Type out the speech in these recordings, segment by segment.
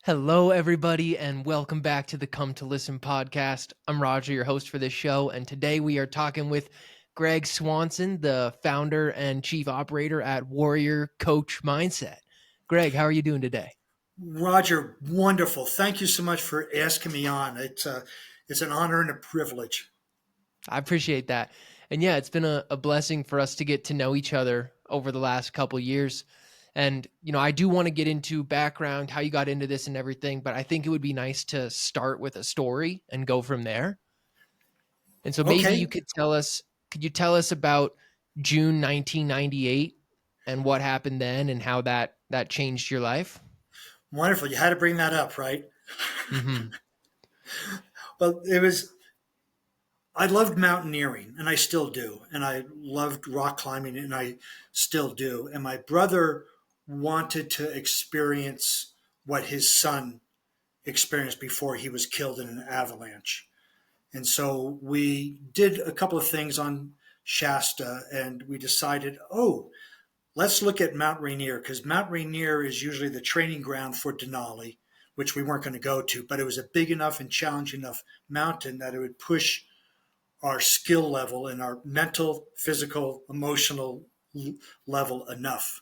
Hello, everybody, and welcome back to the Come to Listen podcast. I'm Roger, your host for this show, and today we are talking with Gregg Swanson, the founder and chief operator at Warrior Coach Mindset. Greg, how are you doing today? Roger, wonderful. Thank you so much for asking me on. It's an honor and a privilege. I appreciate that. And yeah, it's been a blessing for us to get to know each other over the last couple years. And, I do want to get into background, how you got into this and everything, but I think it would be nice to start with a story and go from there. And so maybe you Okay, could you tell us about June 1998 and what happened then and how that changed your life? wonderful. You had to bring that up, right? Mm-hmm. Well, I loved mountaineering and I still do. And I loved rock climbing and I still do. And my brother wanted to experience what his son experienced before he was killed in an avalanche. And so we did a couple of things on Shasta and we decided, let's look at Mount Rainier because Mount Rainier is usually the training ground for Denali, which we weren't going to go to, but it was a big enough and challenging enough mountain that it would push our skill level and our mental, physical, emotional level enough.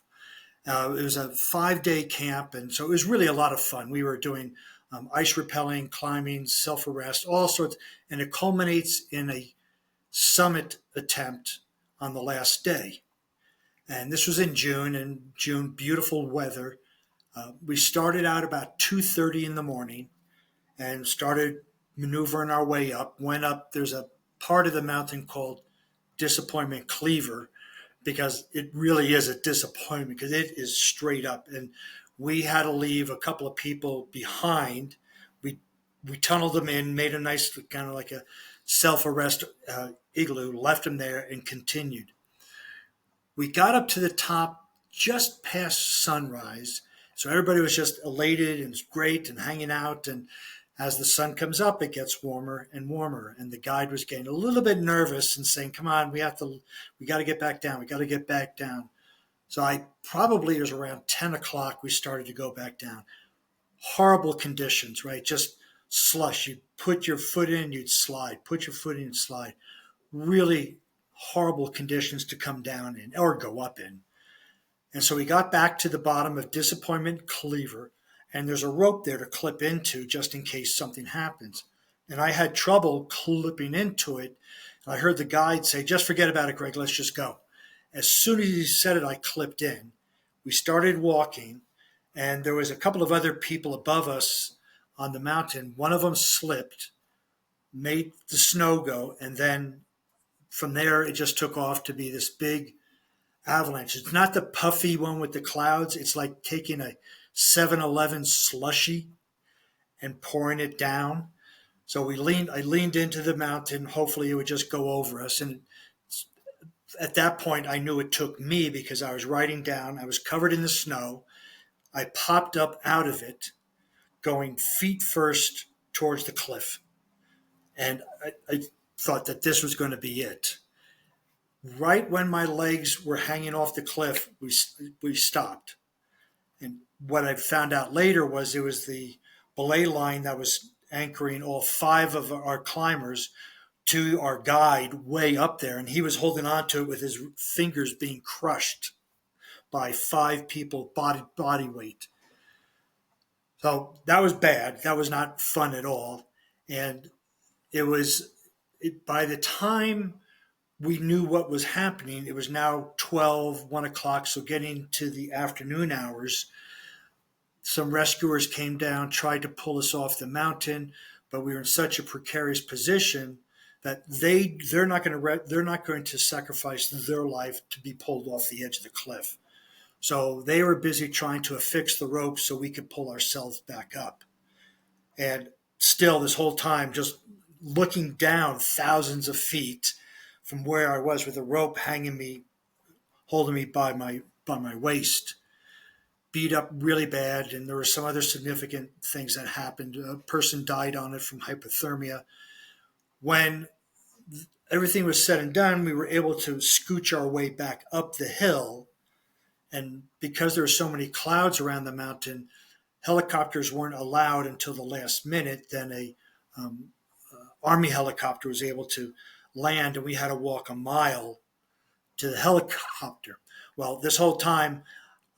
It was a 5-day camp, and so it was really a lot of fun. We were doing ice rappelling, climbing, self arrest, all sorts, and it culminates in a summit attempt on the last day. And this was in June, and June, beautiful weather. We started out about 2:30 in the morning and started maneuvering our way up. Went up. There's a part of the mountain called Disappointment Cleaver because it really is a disappointment because it is straight up, and we had to leave a couple of people behind. We we tunneled them in, made a nice kind of like a self arrest igloo, left them there, and continued. We got up to the top just past sunrise. So everybody was just elated and great and hanging out. And as the sun comes up, it gets warmer and warmer. And the guide was getting a little bit nervous and saying, "Come on, we got to get back down. We got to get back down." So it was around 10 o'clock, we started to go back down. Horrible conditions, right? Just slush. You'd put your foot in, you'd slide, put your foot in, and slide. Really horrible conditions to come down in or go up in. And so we got back to the bottom of Disappointment Cleaver, and there's a rope there to clip into just in case something happens. And I had trouble clipping into it. And I heard the guide say, "Just forget about it, Greg, let's just go." As soon as he said it, I clipped in. We started walking, and there was a couple of other people above us on the mountain. One of them slipped, made the snow go, and then from there it just took off to be this big avalanche. It's not the puffy one with the clouds. It's like taking a 7-Eleven slushy and pouring it down. So I leaned into the mountain. Hopefully it would just go over us. And at that point, I knew it took me because I was riding down. I was covered in the snow. I popped up out of it, going feet first towards the cliff. And I thought that this was going to be it. Right when my legs were hanging off the cliff, we stopped. And what I found out later was it was the belay line that was anchoring all 5 of our climbers to our guide way up there. And he was holding on to it with his fingers being crushed by 5 people, body weight. So that was bad. That was not fun at all. And it was, by the time we knew what was happening, it was now 12, 1 o'clock. So getting to the afternoon hours, some rescuers came down, tried to pull us off the mountain, but we were in such a precarious position that they're not going to sacrifice their life to be pulled off the edge of the cliff. So they were busy trying to affix the rope so we could pull ourselves back up. And still, this whole time, just looking down thousands of feet from where I was with a rope hanging me, holding me by my waist, beat up really bad, and there were some other significant things that happened. A person died on it from hypothermia. When everything was said and done, we were able to scooch our way back up the hill. And because there were so many clouds around the mountain, helicopters weren't allowed until the last minute. Then a um, Army helicopter was able to land, and we had to walk a mile to the helicopter. Well, this whole time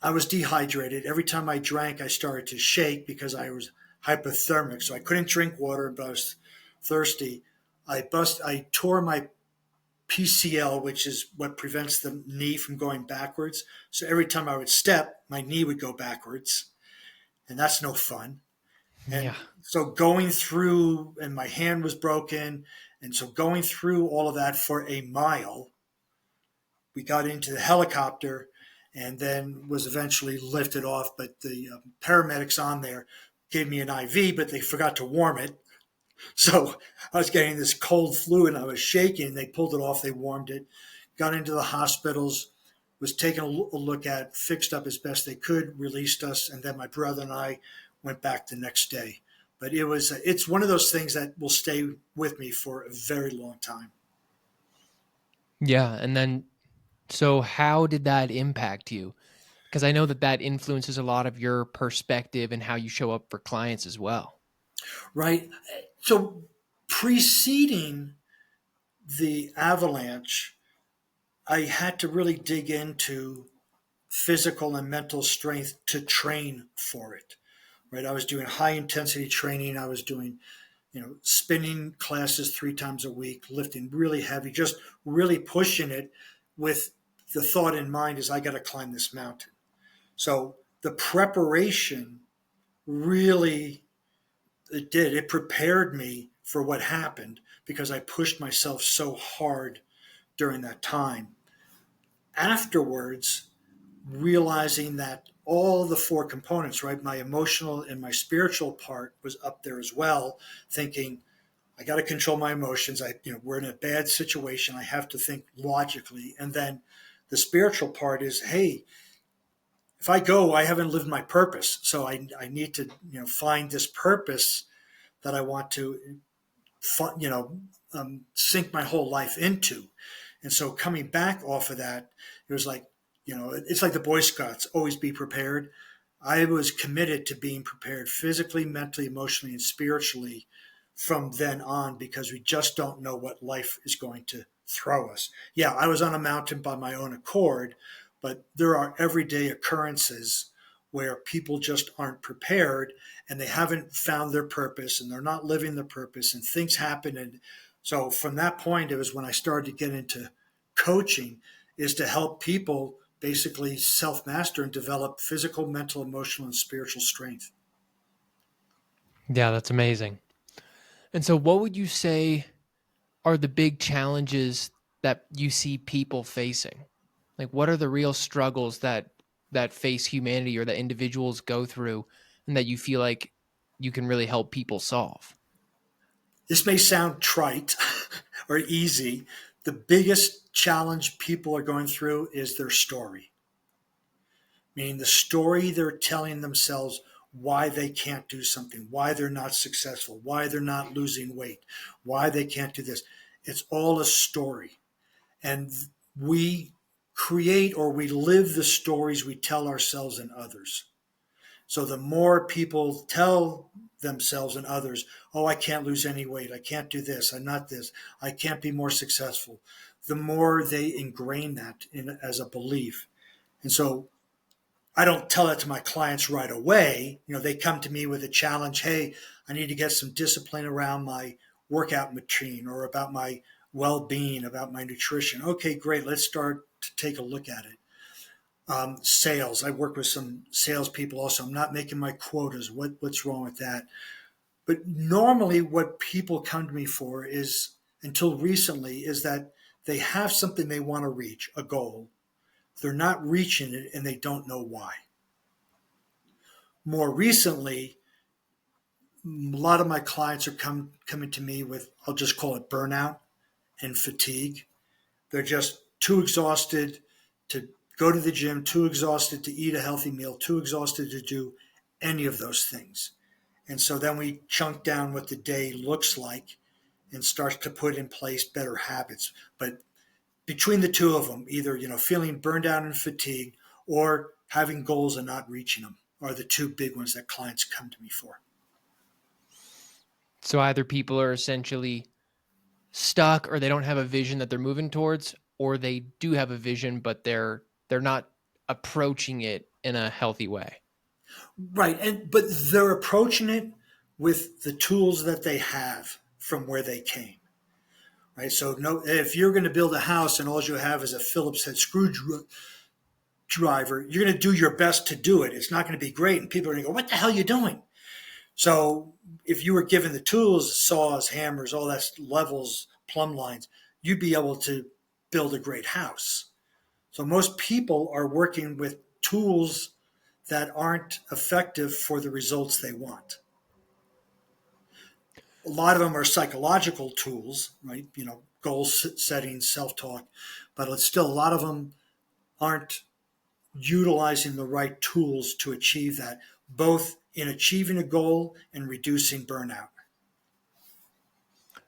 I was dehydrated. Every time I drank, I started to shake because I was hypothermic. So I couldn't drink water, but I was thirsty. I tore my PCL, which is what prevents the knee from going backwards. So every time I would step, my knee would go backwards, and that's no fun. Yeah. And so going through, and my hand was broken, and so going through all of that for a mile, we got into the helicopter and then was eventually lifted off. But the paramedics on there gave me an IV, but they forgot to warm it. So I was getting this cold flu and I was shaking. They pulled it off, they warmed it, got into the hospitals, was taken a look at, fixed up as best they could, released us, and then my brother and I went back the next day. But it's one of those things that will stay with me for a very long time. Yeah. And then, so how did that impact you? Because I know that that influences a lot of your perspective and how you show up for clients as well. Right. So preceding the avalanche, I had to really dig into physical and mental strength to train for it. Right. I was doing high intensity training. I was doing, spinning classes 3 times a week, lifting really heavy, just really pushing it with the thought in mind is I got to climb this mountain. So the preparation really, it did. It prepared me for what happened because I pushed myself so hard during that time. Afterwards, realizing that all the 4 components, right, my emotional and my spiritual part was up there as well, thinking, I got to control my emotions. We're in a bad situation. I have to think logically. And then the spiritual part is, hey, if I go, I haven't lived my purpose. So I need to, find this purpose that I want to, sink my whole life into. And so coming back off of that, it was like, it's like the Boy Scouts, always be prepared. I was committed to being prepared physically, mentally, emotionally, and spiritually from then on because we just don't know what life is going to throw us. Yeah, I was on a mountain by my own accord, but there are everyday occurrences where people just aren't prepared and they haven't found their purpose and they're not living their purpose and things happen. And so from that point, it was when I started to get into coaching is to help people basically self-master and develop physical, mental, emotional, and spiritual strength. Yeah, that's amazing. And so, what would you say are the big challenges that you see people facing? Like, what are the real struggles that face humanity or that individuals go through, and that you feel like you can really help people solve? This may sound trite or easy. The biggest challenge people are going through is their story, meaning the story they're telling themselves why they can't do something, why they're not successful, why they're not losing weight, why they can't do this. It's all a story. And we create or we live the stories we tell ourselves and others. So the more people tell themselves and others, oh, I can't lose any weight, I can't do this, I'm not this, I can't be more successful, the more they ingrain that as a belief. And so I don't tell that to my clients right away. They come to me with a challenge. Hey, I need to get some discipline around my workout routine or about my well-being, about my nutrition. Okay, great. Let's start to take a look at it. Sales. I work with some salespeople also. I'm not making my quotas. What's wrong with that? But normally, what people come to me for is, until recently, is that they have something they want to reach, a goal. They're not reaching it and they don't know why. More recently, a lot of my clients are coming to me with, I'll just call it burnout and fatigue. They're just too exhausted to go to the gym, too exhausted to eat a healthy meal, too exhausted to do any of those things. And so then we chunk down what the day looks like and start to put in place better habits. But between the two of them, either feeling burned out and fatigued or having goals and not reaching them. are the two big ones that clients come to me for. So either people are essentially stuck or they don't have a vision that they're moving towards, or they do have a vision but they're not approaching it in a healthy way. Right. But they're approaching it with the tools that they have from where they came. Right. So no, if you're going to build a house and all you have is a Phillips head screwdriver, you're going to do your best to do it. It's not going to be great. And people are going to go, what the hell are you doing? So if you were given the tools, saws, hammers, all that levels, plumb lines, you'd be able to build a great house. So most people are working with tools that aren't effective for the results they want. A lot of them are psychological tools, right? Goal setting, self-talk, but it's still a lot of them aren't utilizing the right tools to achieve that, both in achieving a goal and reducing burnout.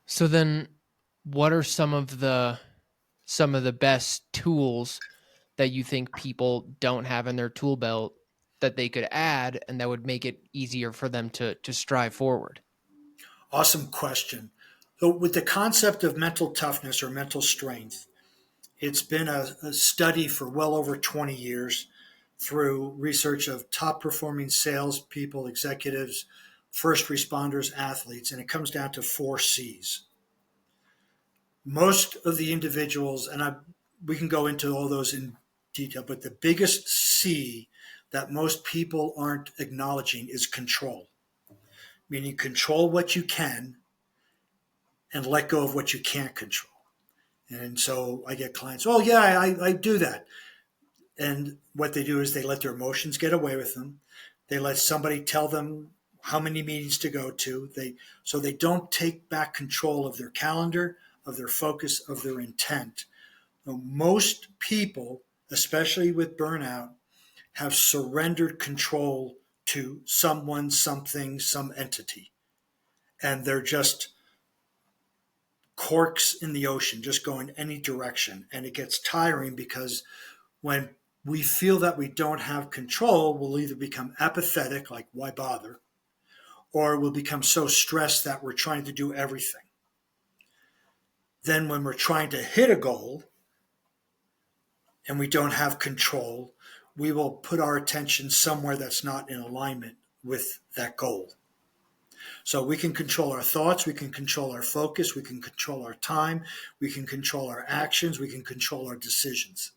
So then what are some of the best tools that you think people don't have in their tool belt that they could add and that would make it easier for them to strive forward? Awesome question. So, with the concept of mental toughness or mental strength, it's been a study for well over 20 years through research of top performing salespeople, executives, first responders, athletes, and it comes down to 4 C's. Most of the individuals, and we can go into all those in detail, but the biggest C that most people aren't acknowledging is control, meaning control what you can and let go of what you can't control. And so I get clients, oh, yeah, I do that. And what they do is they let their emotions get away with them. They let somebody tell them how many meetings to go to. So they don't take back control of their calendar, of their focus, of their intent. Now, most people, especially with burnout, have surrendered control to someone, something, some entity. And they're just corks in the ocean, just going any direction. And it gets tiring because when we feel that we don't have control, we'll either become apathetic, like why bother, or we'll become so stressed that we're trying to do everything. Then when we're trying to hit a goal and we don't have control, we will put our attention somewhere that's not in alignment with that goal. So we can control our thoughts, we can control our focus, we can control our time, we can control our actions, we can control our decisions.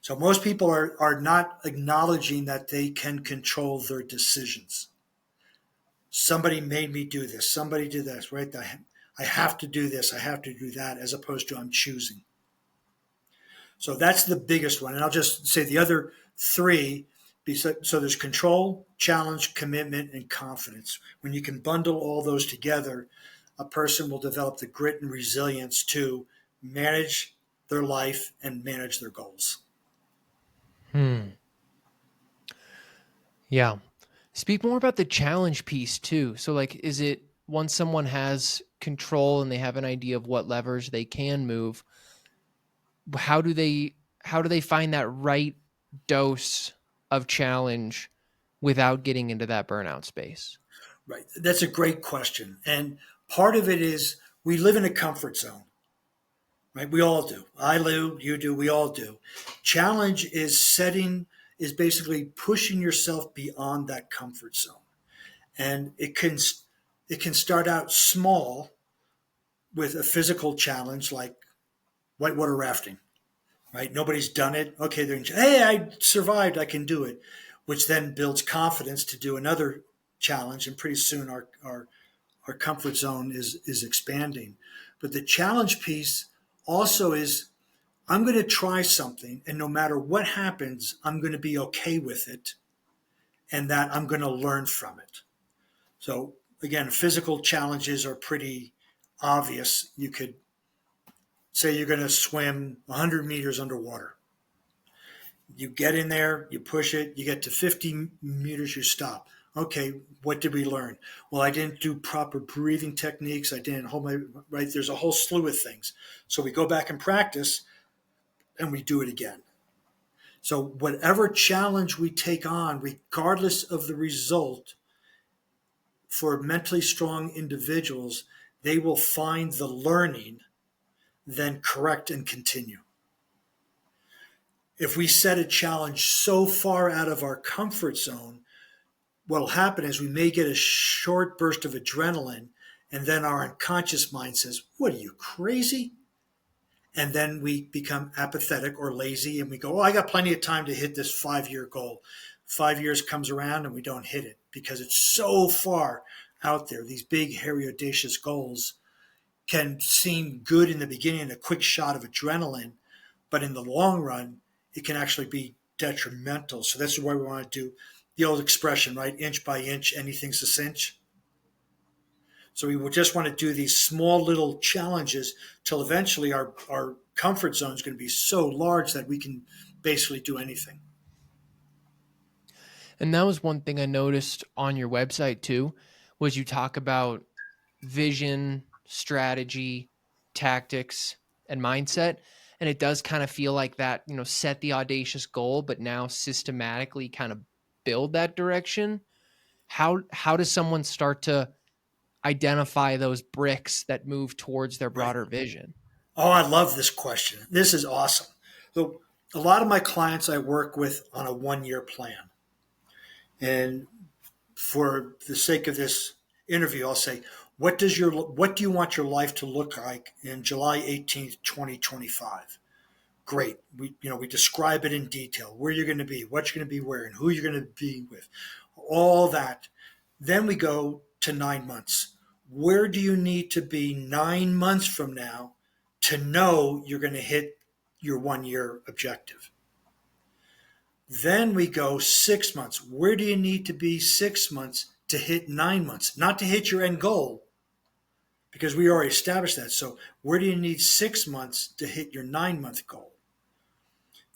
So most people are not acknowledging that they can control their decisions. Somebody made me do this. Somebody did this, right? I have to do this. I have to do that, as opposed to I'm choosing. So that's the biggest one. And I'll just say the other three. So there's control, challenge, commitment, and confidence. When you can bundle all those together, a person will develop the grit and resilience to manage their life and manage their goals. Yeah. Speak more about the challenge piece too. So like is it once someone has control and they have an idea of what levers they can move, how do they find that right dose of challenge without getting into that burnout space? Right. That's a great question. And part of it is we live in a comfort zone, right? We all do. I do, you do, we all do. Challenge is basically pushing yourself beyond that comfort zone. And it can start out small with a physical challenge like whitewater rafting, right? Nobody's done it. Okay, hey, I survived. I can do it, which then builds confidence to do another challenge. And pretty soon our comfort zone is expanding. But the challenge piece also is I'm going to try something, and no matter what happens, I'm going to be okay with it, and that I'm going to learn from it. So again, physical challenges are pretty obvious. You could say you're going to swim 100 meters underwater. You get in there, you push it, you get to 50 meters, you stop. Okay, what did we learn? Well, I didn't do proper breathing techniques. I didn't hold my, right? There's a whole slew of things. So we go back and practice and we do it again. So, whatever challenge we take on, regardless of the result, for mentally strong individuals, they will find the learning, then correct and continue. If we set a challenge so far out of our comfort zone, what will happen is we may get a short burst of adrenaline, and then our unconscious mind says, "What are you, crazy?" And then we become apathetic or lazy, and we go, "Oh, I got plenty of time to hit this 5 year goal." 5 years comes around and we don't hit it because it's so far out there. These big, hairy, audacious goals can seem good in the beginning, a quick shot of adrenaline, but in the long run, it can actually be detrimental. So that's why we want to do the old expression, right? Inch by inch, anything's a cinch. So we will just want to do these small little challenges till eventually our comfort zone is going to be so large that we can basically do anything. And that was one thing I noticed on your website too, was you talk about vision, strategy, tactics, and mindset. And it does kind of feel like that, set the audacious goal, but now systematically kind of build that direction. How does someone start to identify those bricks that move towards their Right. broader vision? Oh, I love this question. This is awesome. So a lot of my clients I work with on a 1 year plan. And for the sake of this interview, I'll say, what do you want your life to look like in July 18th, 2025? Great. We describe it in detail, where you're going to be, what you're going to be wearing, who you're going to be with, all that. Then we go to 9 months. Where do you need to be 9 months from now to know you're going to hit your 1 year objective? Then we go 6 months. Where do you need to be 6 months to hit 9 months? Not to hit your end goal, because we already established that. So, where do you need 6 months to hit your 9 month goal?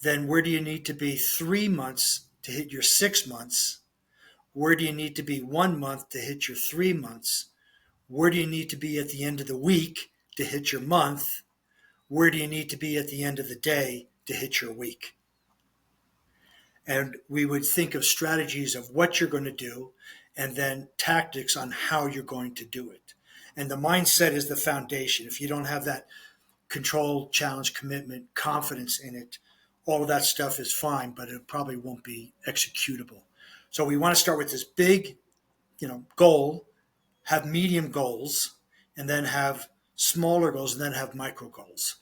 Then, where do you need to be 3 months to hit your 6 months? Where do you need to be 1 month to hit your 3 months? Where do you need to be at the end of the week to hit your month? Where do you need to be at the end of the day to hit your week? And we would think of strategies of what you're going to do and then tactics on how you're going to do it. And the mindset is the foundation. If you don't have that control, challenge, commitment, confidence in it, all of that stuff is fine, but it probably won't be executable. So we want to start with this big, goal, have medium goals, and then have smaller goals, and then have micro goals.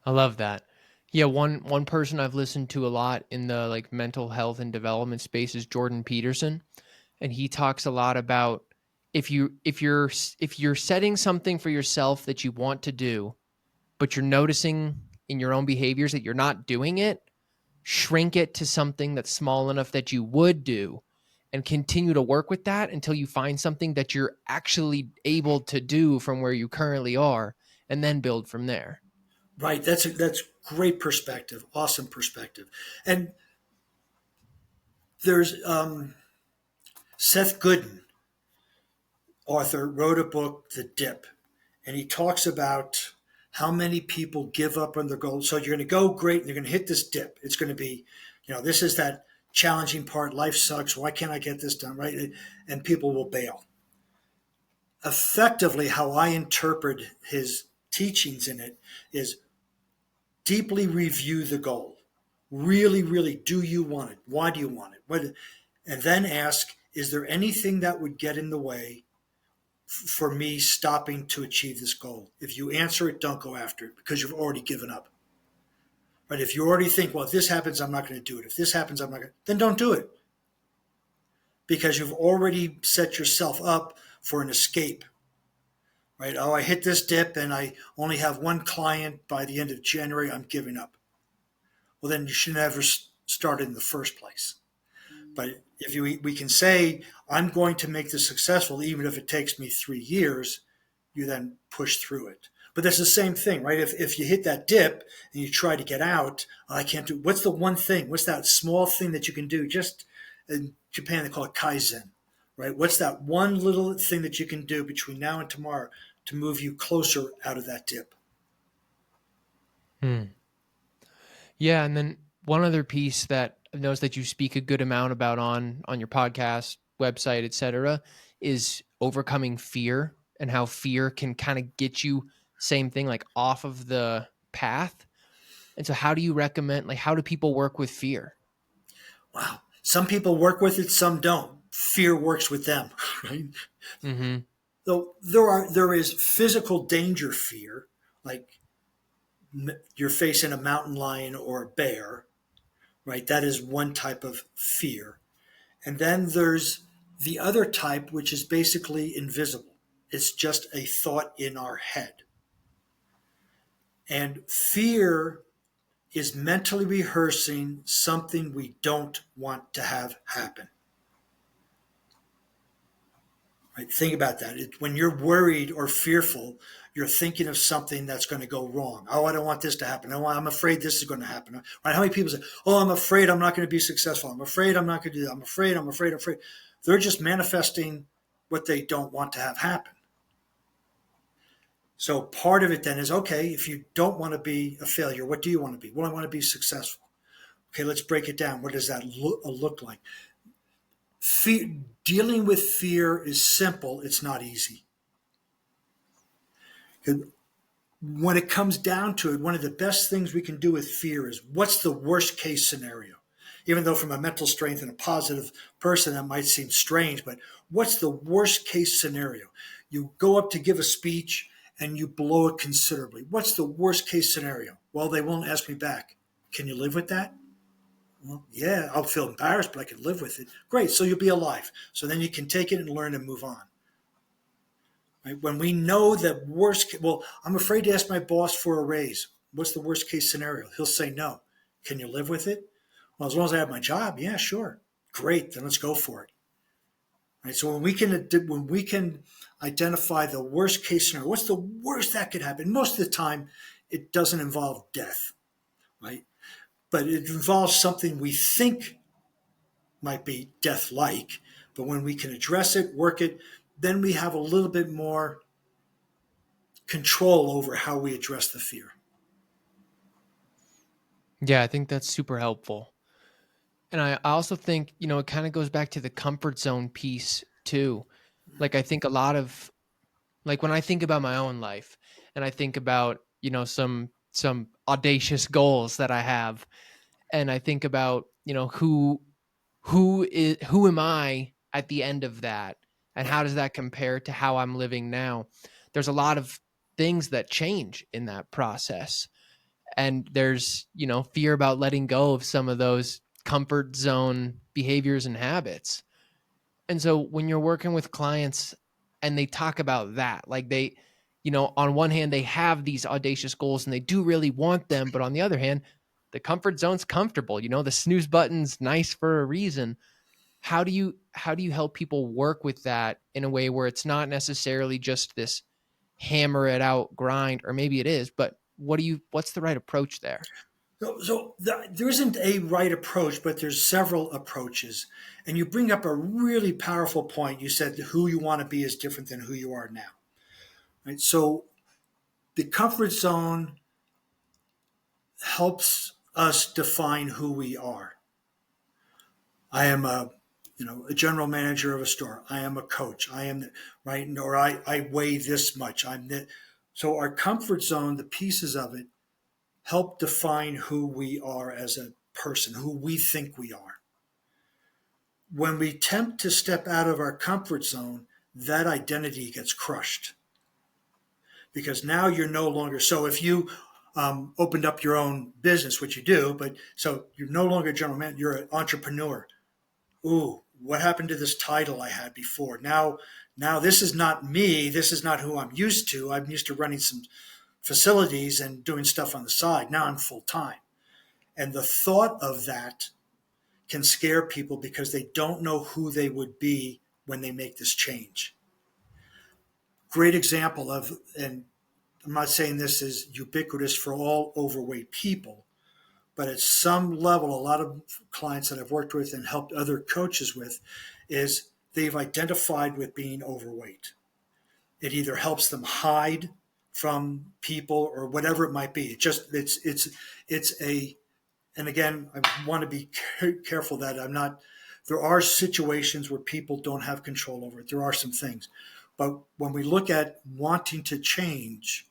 I love that. Yeah, one person I've listened to a lot in the like mental health and development space is Jordan Peterson, and he talks a lot about if you're setting something for yourself that you want to do, but you're noticing in your own behaviors that you're not doing it, shrink it to something that's small enough that you would do and continue to work with that until you find something that you're actually able to do from where you currently are and then build from there. Right. That's great perspective. Awesome perspective. And there's Seth Godin, author, wrote a book, The Dip, and he talks about how many people give up on their goals. So you're going to go great, and you're going to hit this dip. It's going to be, this is that challenging part. Life sucks. Why can't I get this done? Right? And people will bail. Effectively, how I interpret his teachings in it is deeply review the goal. Really, really, do you want it? Why do you want it? And then ask, is there anything that would get in the way for me stopping to achieve this goal? If you answer it, don't go after it because you've already given up. But if you already think, well, if this happens, I'm not going to do it. If this happens, I'm not going to, then don't do it because you've already set yourself up for an escape. Right? Oh, I hit this dip and I only have one client by the end of January. I'm giving up. Well, then you should never started in the first place. But if we can say, I'm going to make this successful, even if it takes me 3 years, you then push through it. But that's the same thing, right? If you hit that dip and you try to get out, I can't do. What's the one thing? What's that small thing that you can do? Just in Japan, they call it kaizen, right? What's that one little thing that you can do between now and tomorrow to move you closer out of that dip? Hmm. Yeah, and then one other piece that I've noticed that you speak a good amount about on your podcast, website, etc., is overcoming fear and how fear can kind of get you same thing like off of the path. And so how do you recommend like how do people work with fear? Wow. Some people work with it, some don't. Fear works with them, right? Mhm. Though there is physical danger fear, like you're facing a mountain lion or a bear, right? That is one type of fear. And then there's the other type, which is basically invisible. It's just a thought in our head. And fear is mentally rehearsing something we don't want to have happen. Right? Think about that. When you're worried or fearful, you're thinking of something that's going to go wrong. Oh, I don't want this to happen. Oh, I'm afraid this is going to happen. Right? How many people say, "Oh, I'm afraid I'm not going to be successful. I'm afraid I'm not going to do that. I'm afraid. I'm afraid. I'm afraid." They're just manifesting what they don't want to have happen. So part of it then is okay. If you don't want to be a failure, what do you want to be? Well, I want to be successful. Okay, let's break it down. What does that look like? Fear, dealing with fear is simple. It's not easy. When it comes down to it, one of the best things we can do with fear is what's the worst case scenario? Even though from a mental strength and a positive person, that might seem strange, but what's the worst case scenario? You go up to give a speech and you blow it considerably. What's the worst case scenario? Well, they won't ask me back. Can you live with that? Well, yeah, I'll feel embarrassed, but I can live with it. Great. So you'll be alive. So then you can take it and learn and move on. Right? When we know that well, I'm afraid to ask my boss for a raise. What's the worst case scenario? He'll say no. Can you live with it? Well, as long as I have my job, yeah, sure. Great. Then let's go for it. Right. So when we can identify the worst case scenario, what's the worst that could happen? Most of the time, it doesn't involve death, right? But it involves something we think might be death like. But when we can address it, work it, then we have a little bit more control over how we address the fear. Yeah, I think that's super helpful. And I also think, it kind of goes back to the comfort zone piece too. Like I think a lot of like when I think about my own life and I think about, some audacious goals that I have and I think about, who am I at the end of that and how Right. does that compare to how I'm living now? There's a lot of things that change in that process. And there's, fear about letting go of some of those comfort zone behaviors and habits. And so when you're working with clients and they talk about that, like they, on one hand, they have these audacious goals and they do really want them. But on the other hand, the comfort zone's comfortable. The snooze button's nice for a reason. How do you help people work with that in a way where it's not necessarily just this hammer it out grind, or maybe it is, but what's the right approach there? There isn't a right approach, but there's several approaches. And you bring up a really powerful point. You said who you want to be is different than who you are now. Right? So the comfort zone helps us define who we are. I am a general manager of a store. I am a coach. I am right, or I weigh this much. So our comfort zone, the pieces of it, help define who we are as a person, who we think we are. When we attempt to step out of our comfort zone, that identity gets crushed because now you're no longer. So if you opened up your own business, which you do, but so you're no longer a general manager, you're an entrepreneur. Ooh, what happened to this title I had before? Now this is not me. This is not who I'm used to. I'm used to running some facilities and doing stuff on the side. Now I'm full time. And the thought of that can scare people because they don't know who they would be when they make this change. Great example of, and I'm not saying this is ubiquitous for all overweight people, but at some level, a lot of clients that I've worked with and helped other coaches with is they've identified with being overweight. It either helps them hide from people or whatever it might be. It's a And again, I want to be careful that I'm not. There are situations where people don't have control over it. There are some things, but when we look at wanting to change,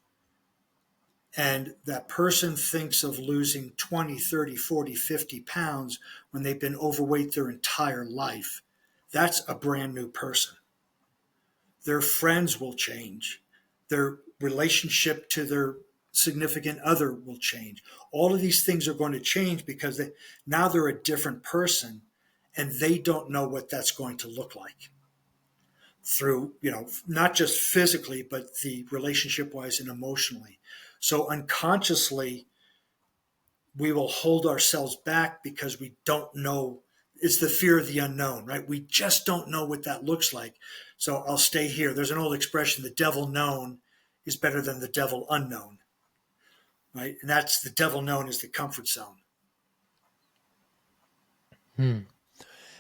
and that person thinks of losing 20, 30, 40, 50 pounds when they've been overweight their entire life, that's a brand new person. Their friends will change. Their relationship to their significant other will change. All of these things are going to change because now they're a different person and they don't know what that's going to look like through, not just physically, but the relationship wise and emotionally. So unconsciously, we will hold ourselves back because we don't know. It's the fear of the unknown, right? We just don't know what that looks like. So I'll stay here. There's an old expression: the devil known is better than the devil unknown, right? And that's the devil known is the comfort zone. Hmm.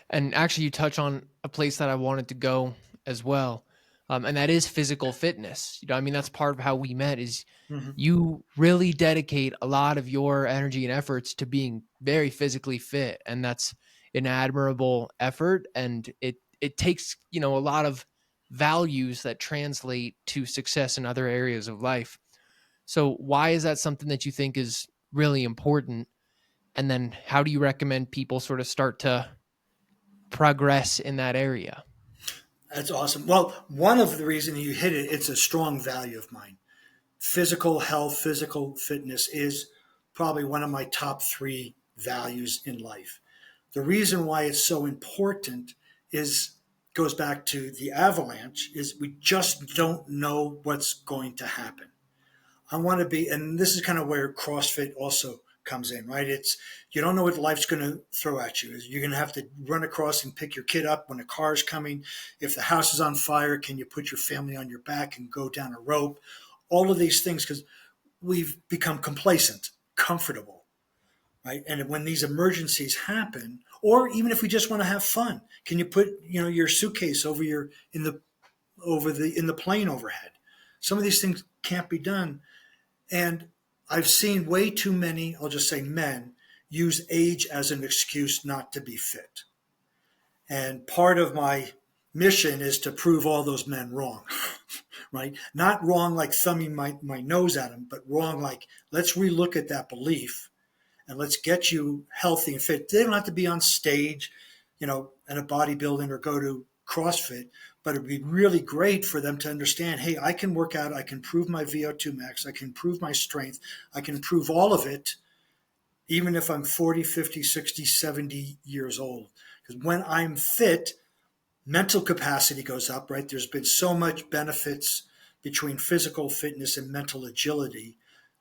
And actually, you touch on a place that I wanted to go as well, and that is physical fitness. I mean, that's part of how we met. Is Mm-hmm. you really dedicate a lot of your energy and efforts to being very physically fit, and that's an admirable effort. And it takes a lot of values that translate to success in other areas of life. So, why is that something that you think is really important? And then, how do you recommend people sort of start to progress in that area? That's awesome. Well, one of the reasons you hit it, it's a strong value of mine. Physical health, physical fitness is probably one of my top three values in life. The reason why it's so important is goes back to the avalanche is we just don't know what's going to happen. I want to be, and this is kind of where CrossFit also comes in, right? It's you don't know what life's going to throw at you. You're going to have to run across and pick your kid up when a car is coming. If the house is on fire, can you put your family on your back and go down a rope? All of these things because we've become complacent, comfortable, right? And when these emergencies happen, or even if we just want to have fun, can you put your suitcase over your in the plane overhead? Some of these things can't be done, and I've seen way too many, I'll just say men, use age as an excuse not to be fit. And part of my mission is to prove all those men wrong, right? Not wrong like thumbing my nose at them, but wrong like let's relook at that belief and let's get you healthy and fit. They don't have to be on stage, in a bodybuilding or go to CrossFit, but it'd be really great for them to understand, hey, I can work out, I can improve my VO2 max, I can improve my strength, I can improve all of it, even if I'm 40, 50, 60, 70 years old. Because when I'm fit, mental capacity goes up, right? There's been so much benefits between physical fitness and mental agility.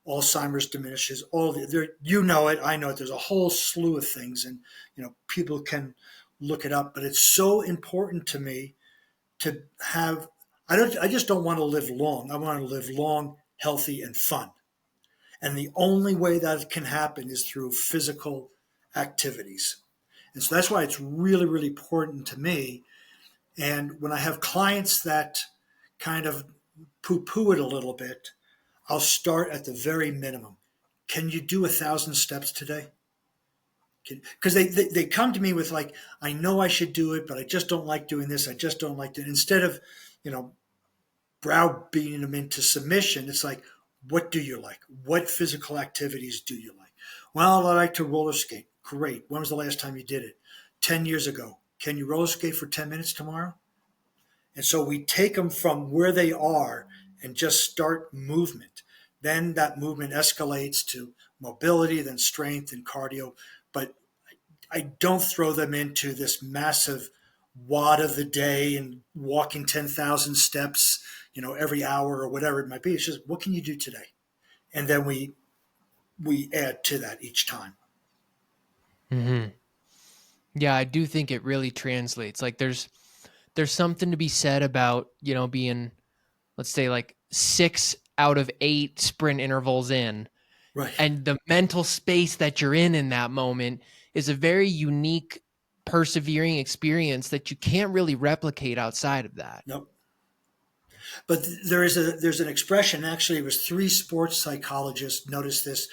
Alzheimer's diminishes all it. I know it. There's a whole slew of things, and people can look it up. But it's so important to me to have. I just don't want to live long. I want to live long, healthy, and fun. And the only way that can happen is through physical activities. And so that's why it's really, really important to me. And when I have clients that kind of poo poo it a little bit, I'll start at the very minimum. Can you do 1,000 steps today? Because they come to me with like, I know I should do it, but I just don't like doing this. I just don't like it. Instead of, you know, browbeating them into submission, it's like, what do you like? What physical activities do you like? Well, I like to roller skate. Great. When was the last time you did it? 10 years ago. Can you roller skate for 10 minutes tomorrow? And so we take them from where they are and just start movement. Then that movement escalates to mobility, then strength and cardio. But I don't throw them into this massive wad of the day and walking 10,000 steps, every hour or whatever it might be. It's just, what can you do today? And then we add to that each time. Hmm. Yeah, I do think it really translates. Like there's something to be said about, being, let's say, like 6 out of 8 sprint intervals in, Right. and the mental space that you're in that moment is a very unique persevering experience that you can't really replicate outside of that. Nope. But there's an expression. Actually, it was three sports psychologists noticed this.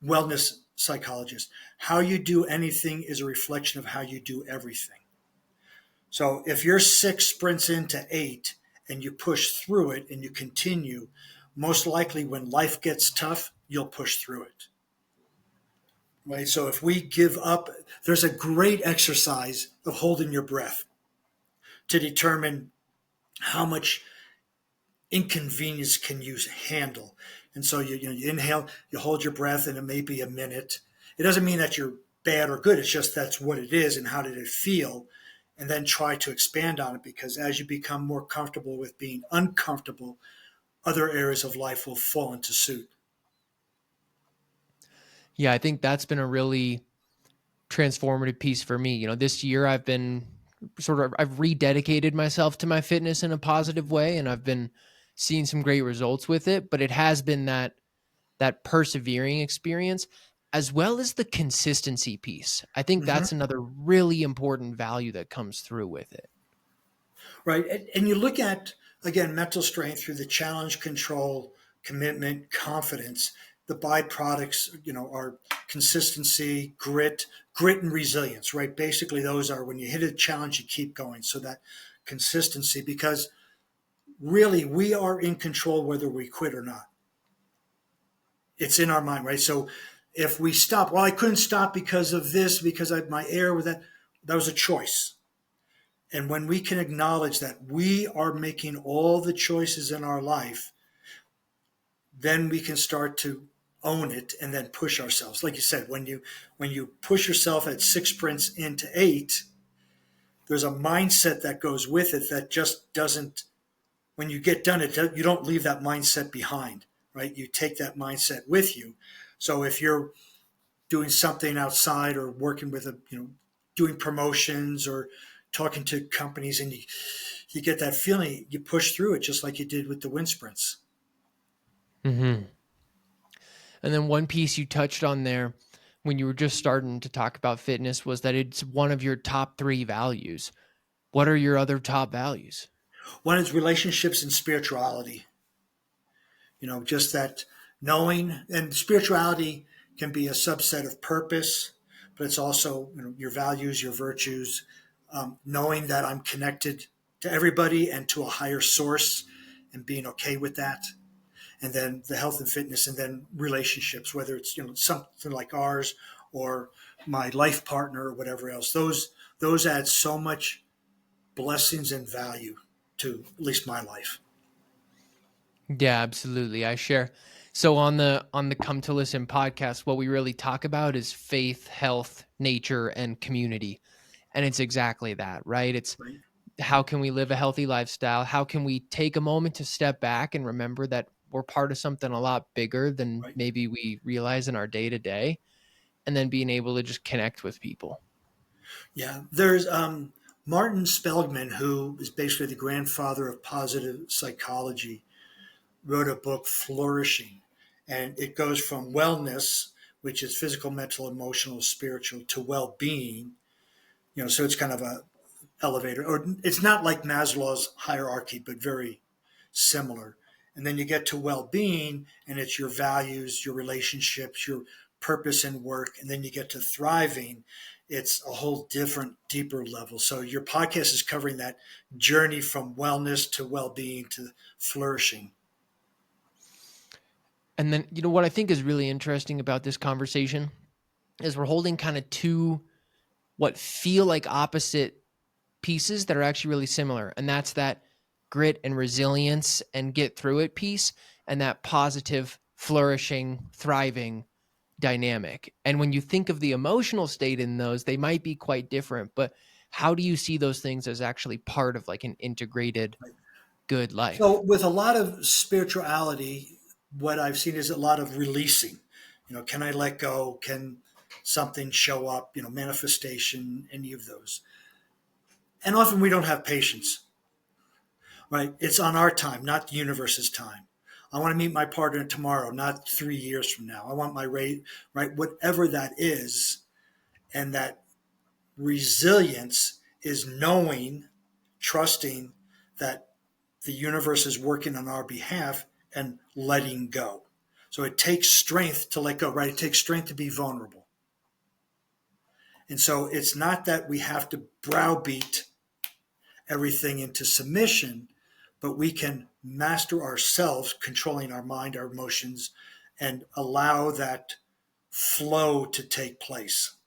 Wellness psychologist. How you do anything is a reflection of how you do everything. So if you're 6 sprints into 8 and you push through it and you continue, most likely when life gets tough, you'll push through it. Right? So if we give up, there's a great exercise of holding your breath to determine how much inconvenience can you handle. And so you inhale, you hold your breath, and it may be a minute. It doesn't mean that you're bad or good. It's just that's what it is, and how did it feel, and then try to expand on it. Because as you become more comfortable with being uncomfortable, other areas of life will fall into suit. Yeah, I think that's been a really transformative piece for me. This year I've rededicated myself to my fitness in a positive way, and I've been seeing some great results with it, but it has been that persevering experience as well as the consistency piece. I think Mm-hmm. that's another really important value that comes through with it. Right. And you look at, again, mental strength through the challenge, control, commitment, confidence. The byproducts, are consistency, grit and resilience, right? Basically, those are when you hit a challenge, you keep going. So that consistency, because really we are in control whether we quit or not. It's in our mind, right? So if we stop, well, I couldn't stop because of this, because my air with that was a choice. And when we can acknowledge that we are making all the choices in our life, then we can start to own it and then push ourselves. Like you said, when you push yourself at 6 sprints into 8, there's a mindset that goes with it that just doesn't. When you get done, you don't leave that mindset behind, right? You take that mindset with you. So if you're doing something outside or working with doing promotions or talking to companies, and you get that feeling, you push through it just like you did with the wind sprints. Mm-hmm. And then one piece you touched on there when you were just starting to talk about fitness was that it's one of your top 3 values. What are your other top values? One is relationships and spirituality. Just that knowing, and spirituality can be a subset of purpose, but it's also your values, your virtues, knowing that I'm connected to everybody and to a higher source, and being okay with that. And then the health and fitness, and then relationships, whether it's something like ours or my life partner or whatever else. Those add so much blessings and value to at least my life. Yeah, absolutely. I share. So on the Come to Listen podcast, what we really talk about is faith, health, nature, and community. And it's exactly that, right? It's Right. how can we live a healthy lifestyle? How can we take a moment to step back and remember that we're part of something a lot bigger than Right. maybe we realize in our day to day, and then being able to just connect with people. Yeah. There's Martin Spelgman, who is basically the grandfather of positive psychology, wrote a book, Flourishing. And it goes from wellness, which is physical, mental, emotional, spiritual, to well being. So it's kind of a elevator, or it's not like Maslow's hierarchy, but very similar. And then you get to well being, and it's your values, your relationships, your purpose in work. And then you get to thriving. It's a whole different, deeper level. So your podcast is covering that journey from wellness to well being to flourishing. And then, what I think is really interesting about this conversation is we're holding kind of two what feel like opposite pieces that are actually really similar. And that's that grit and resilience and get through it piece, and that positive, flourishing, thriving dynamic. And when you think of the emotional state in those, they might be quite different. But how do you see those things as actually part of like an integrated good So, life? with a lot of spirituality, what I've seen is a lot of releasing. Can I let go? Can something show up? Manifestation, any of those. And often we don't have patience, right? It's on our time, not the universe's time. I want to meet my partner tomorrow, not 3 years from now. I want my rate, right? Whatever that is. And that resilience is knowing, trusting that the universe is working on our behalf and letting go. So it takes strength to let go, right? It takes strength to be vulnerable. And so it's not that we have to browbeat everything into submission, but we can master ourselves, controlling our mind, our emotions, and allow that flow to take place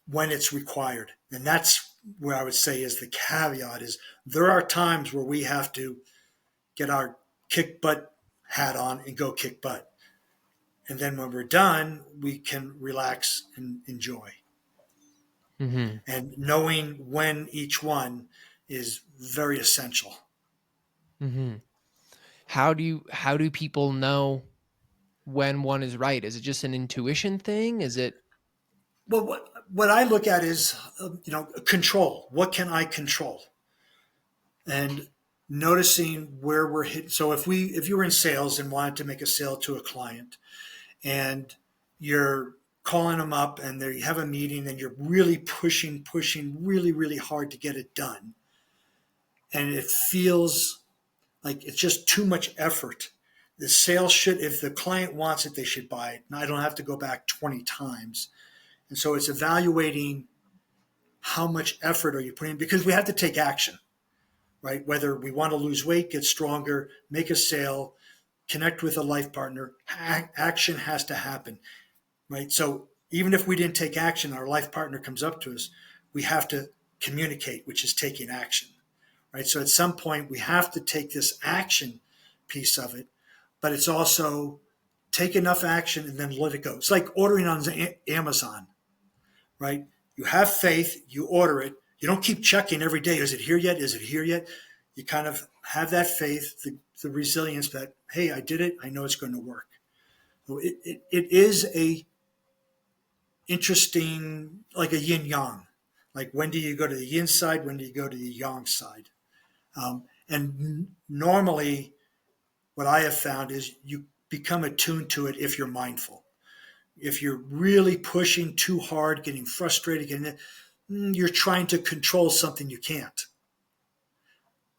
when it's required. And that's where I would say is the caveat is there are times where we have to get our kick butt hat on and go kick butt. And then when we're done, we can relax and enjoy. Hmm. And knowing when each one is very essential. Hmm. How do people know when one is right? Is it just an intuition thing? Is it? Well, what I look at is, control. What can I control? And noticing where we're hit. So if you were in sales and wanted to make a sale to a client, and you're calling them up, and you have a meeting, and you're really pushing really, really hard to get it done, and it feels like it's just too much effort. The sale should, if the client wants it, they should buy it. And I don't have to go back 20 times. And so it's evaluating how much effort are you putting, because we have to take action, right? Whether we want to lose weight, get stronger, make a sale, connect with a life partner, action has to happen, right? So even if we didn't take action, our life partner comes up to us, we have to communicate, which is taking action, right? So at some point, we have to take this action piece of it, but it's also take enough action and then let it go. It's like ordering on Amazon, right? You have faith, you order it. You don't keep checking every day. Is it here yet? Is it here yet? You kind of have that faith, the resilience that, hey, I did it. I know it's going to work. So it is a interesting, like a yin yang. Like when do you go to the yin side? When do you go to the yang side? And normally, what I have found is you become attuned to it if you're mindful. If you're really pushing too hard, getting frustrated, you're trying to control something you can't.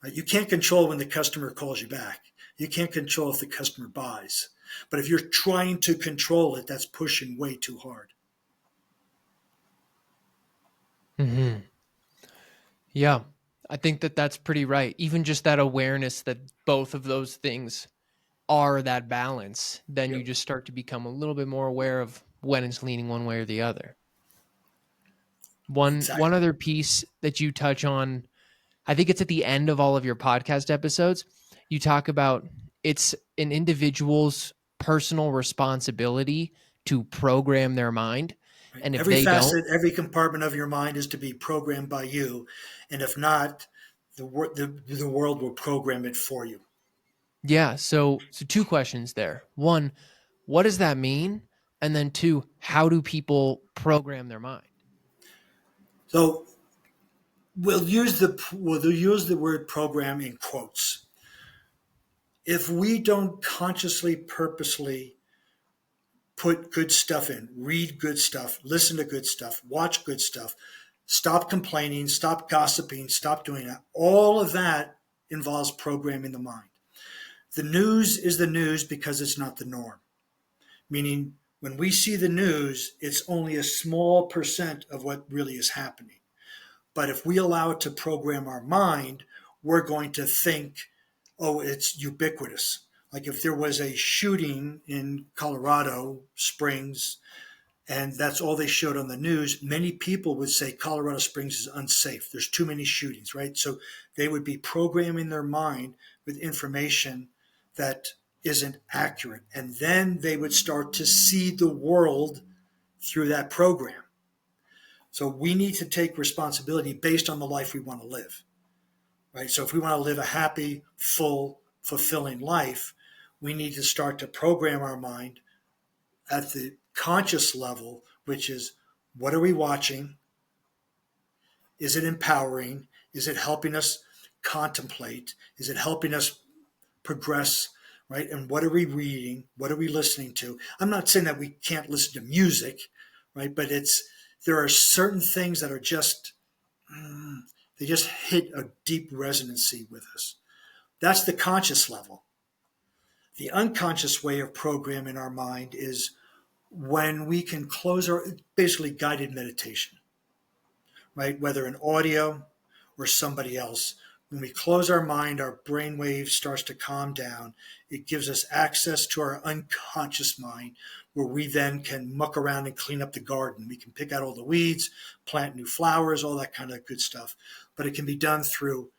Right? You can't control when the customer calls you back. You can't control if the customer buys. But if you're trying to control it, that's pushing way too hard. Hmm. Yeah, I think that that's pretty right. Even just that awareness that both of those things are that balance, then you Yep, just start to become a little bit more aware of when it's leaning one way or the other. One exactly. other piece that you touch on, I think it's at the end of all of your podcast episodes. You talk about it's an individual's personal responsibility to program their mind. Right? And if Every they don't, facet, every compartment of your mind is to be programmed by you, and if not, the world will program it for you. yeah. So two questions there. One, what does that mean? And then two, how do people program their mind? So we'll use the word program in quotes. If we don't consciously, purposely put good stuff in, read good stuff, listen to good stuff, watch good stuff, stop complaining, stop gossiping, stop doing that. All of that involves programming the mind. The news is the news because it's not the norm, meaning when we see the news, it's only a small percent of what really is happening. But if we allow it to program our mind, we're going to think, oh, it's ubiquitous. Like if there was a shooting in Colorado Springs and that's all they showed on the news, many people would say Colorado Springs is unsafe. There's too many shootings, right? So they would be programming their mind with information that isn't accurate. And then they would start to see the world through that program. So we need to take responsibility based on the life we want to live, right? So if we want to live a happy, full, fulfilling life, we need to start to program our mind at the conscious level, which is what are we watching? Is it empowering? Is it helping us contemplate? Is it helping us progress? Right? And what are we reading? What are we listening to? I'm not saying that we can't listen to music, right? But there are certain things that are just they just hit a deep resonancy with us. That's the conscious level. The unconscious way of programming our mind is when we can close our, basically guided meditation, right? Whether in audio or somebody else. When we close our mind, our brain wave starts to calm down. It gives us access to our unconscious mind, where we then can muck around and clean up the garden. We can pick out all the weeds, plant new flowers, all that kind of good stuff. But it can be done through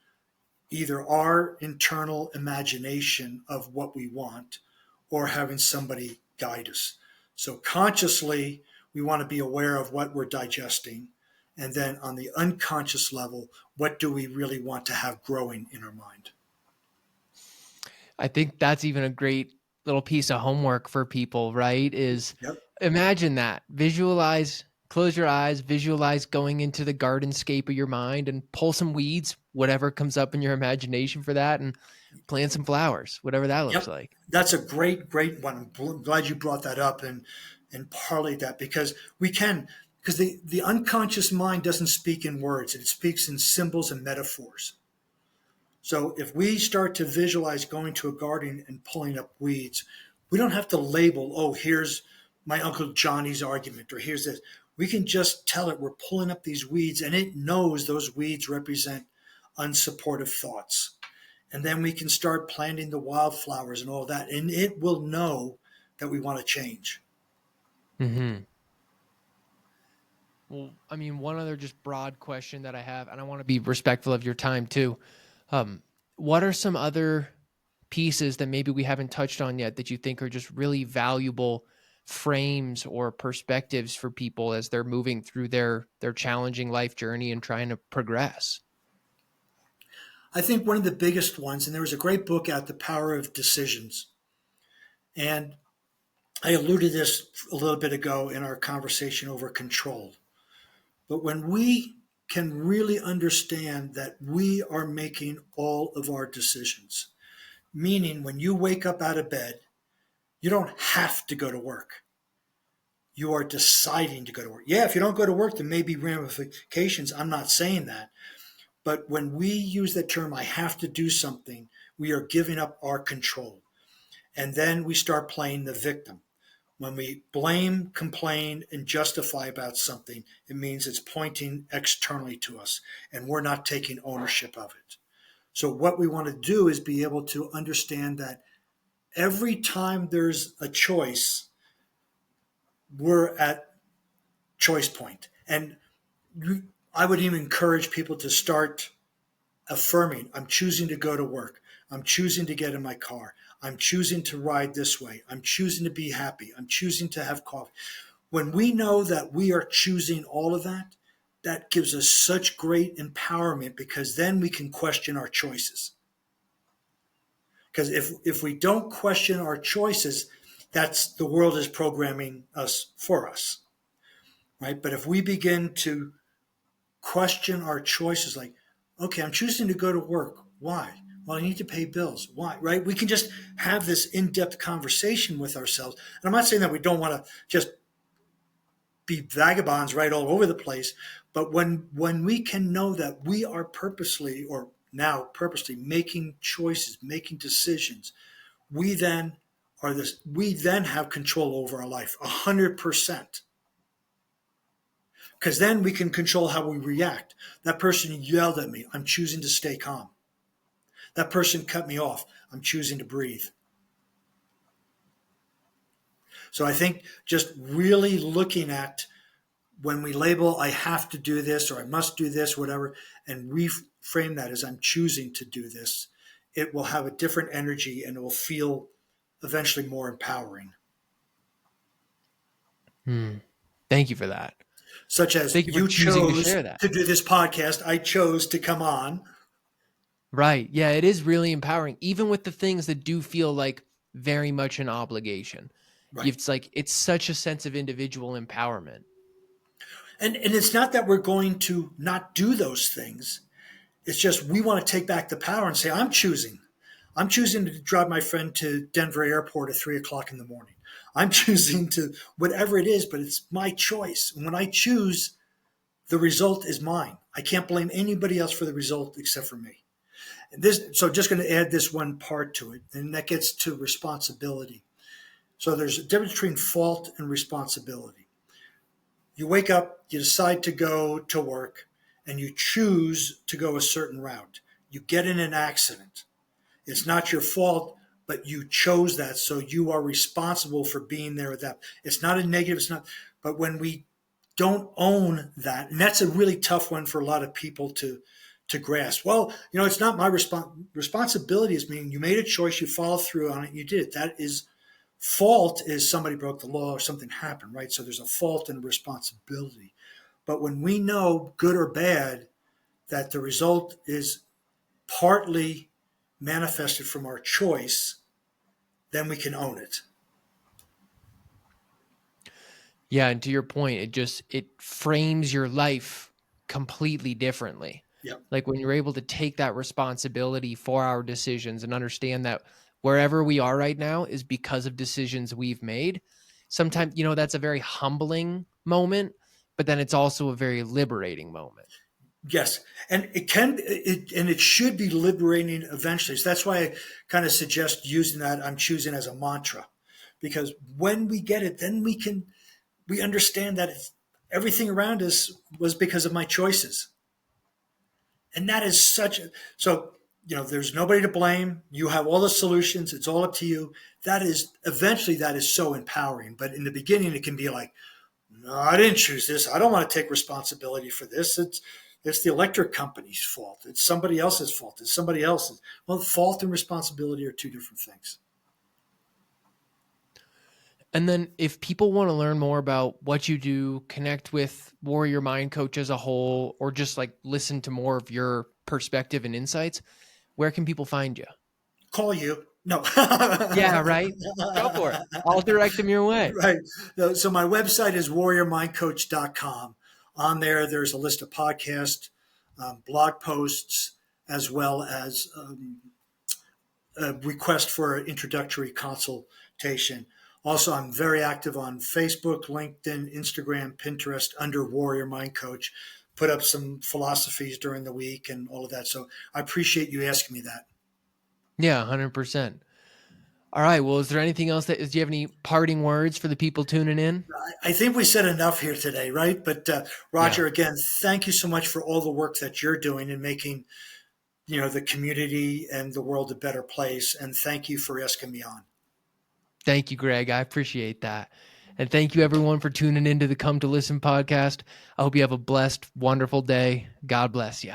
either our internal imagination of what we want or having somebody guide us. So consciously, we want to be aware of what we're digesting. And then on the unconscious level, what do we really want to have growing in our mind? I think that's even a great little piece of homework for people, right? Is Yep. imagine that. Visualize, close your eyes, visualize going into the gardenscape of your mind and pull some weeds, whatever comes up in your imagination for that, and plant some flowers, whatever that looks Yep. like. That's a great, great one. I'm glad you brought that up and parlayed that, because we can, because the unconscious mind doesn't speak in words, it speaks in symbols and metaphors. So if we start to visualize going to a garden and pulling up weeds, we don't have to label, oh, here's my Uncle Johnny's argument, or here's this. We can just tell it we're pulling up these weeds, and it knows those weeds represent unsupportive thoughts. And then we can start planting the wildflowers and all that, and it will know that we want to change. Mm-hmm. Well, I mean, one other just broad question that I have, and I want to be respectful of your time too. What are some other pieces that maybe we haven't touched on yet that you think are just really valuable frames or perspectives for people as they're moving through their challenging life journey and trying to progress? I think one of the biggest ones, and there was a great book out, The Power of Decisions. And I alluded to this a little bit ago in our conversation over control. But when we can really understand that we are making all of our decisions, meaning when you wake up out of bed, you don't have to go to work. You are deciding to go to work. Yeah, if you don't go to work, there may be ramifications. I'm not saying that. But when we use that term, I have to do something, we are giving up our control. And then we start playing the victim. When we blame, complain, and justify about something, it means it's pointing externally to us and we're not taking ownership of it. So, what we want to do is be able to understand that every time there's a choice, we're at choice point. And I would even encourage people to start affirming, I'm choosing to go to work. I'm choosing to get in my car. I'm choosing to ride this way. I'm choosing to be happy. I'm choosing to have coffee. When we know that we are choosing all of that, that gives us such great empowerment, because then we can question our choices. Because if we don't question our choices, that's the world is programming us for us, right? But if we begin to question our choices, like, okay, I'm choosing to go to work. Why? Well, I need to pay bills. Why? Right? We can just have this in-depth conversation with ourselves. And I'm not saying that we don't want to just be vagabonds right all over the place, but when we can know that we are purposely, or now purposely, making choices, making decisions, we then we then have control over our life 100%. Because then we can control how we react. That person yelled at me. I'm choosing to stay calm. That person cut me off. I'm choosing to breathe. So I think just really looking at, when we label, I have to do this or I must do this, whatever, and reframe that as I'm choosing to do this, it will have a different energy and it will feel eventually more empowering. Thank you for that. Such as, Thank you for you choosing to chose share that. to do this podcast. I chose to come on. Right. Yeah, it is really empowering, even with the things that do feel like very much an obligation. Right. It's like it's such a sense of individual empowerment. And it's not that we're going to not do those things. It's just we want to take back the power and say, I'm choosing. I'm choosing to drive my friend to Denver Airport at 3 o'clock in the morning. I'm choosing to whatever it is, but it's my choice. And when I choose, the result is mine. I can't blame anybody else for the result except for me. So just going to add this one part to it, and that gets to responsibility. So there's a difference between fault and responsibility. You wake up, you decide to go to work, and you choose to go a certain route. You get in an accident. It's not your fault, but you chose that, so you are responsible for being there with that. It's not a negative. It's not. But when we don't own that, and that's a really tough one for a lot of people to grasp. Well, it's not my responsibility. Is meaning you made a choice, you followed through on it, you did it. That is fault. Is somebody broke the law or something happened, right? So there's a fault and a responsibility. But when we know, good or bad, that the result is partly manifested from our choice, then we can own it. Yeah, and to your point, it frames your life completely differently. Yep. Like when you're able to take that responsibility for our decisions and understand that wherever we are right now is because of decisions we've made. Sometimes, that's a very humbling moment, but then it's also a very liberating moment. Yes, and it should be liberating eventually. So that's why I kind of suggest using that. I'm choosing as a mantra, because when we get it, then we understand that everything around us was because of my choices, and that is so. There's nobody to blame. You have all the solutions. It's all up to you. That is so empowering. But in the beginning, it can be like, no, I didn't choose this. I don't want to take responsibility for this. It's the electric company's fault. It's somebody else's fault. It's somebody else's. Well, fault and responsibility are two different things. And then if people want to learn more about what you do, connect with Warrior Mind Coach as a whole, or just like listen to more of your perspective and insights, where can people find you? Call you. No. Yeah, right. Go for it. I'll direct them your way. Right. So my website is warriormindcoach.com. On there, there's a list of podcasts, blog posts, as well as a request for an introductory consultation. Also, I'm very active on Facebook, LinkedIn, Instagram, Pinterest under Warrior Mind Coach. Put up some philosophies during the week and all of that. So I appreciate you asking me that. Yeah, 100%. All right. Well, is there anything else do you have any parting words for the people tuning in? I think we said enough here today, right? But Yeah. Roger, again, thank you so much for all the work that you're doing in making the community and the world a better place. And thank you for asking me on. Thank you, Greg. I appreciate that. And thank you, everyone, for tuning into the Come to Listen podcast. I hope you have a blessed, wonderful day. God bless you.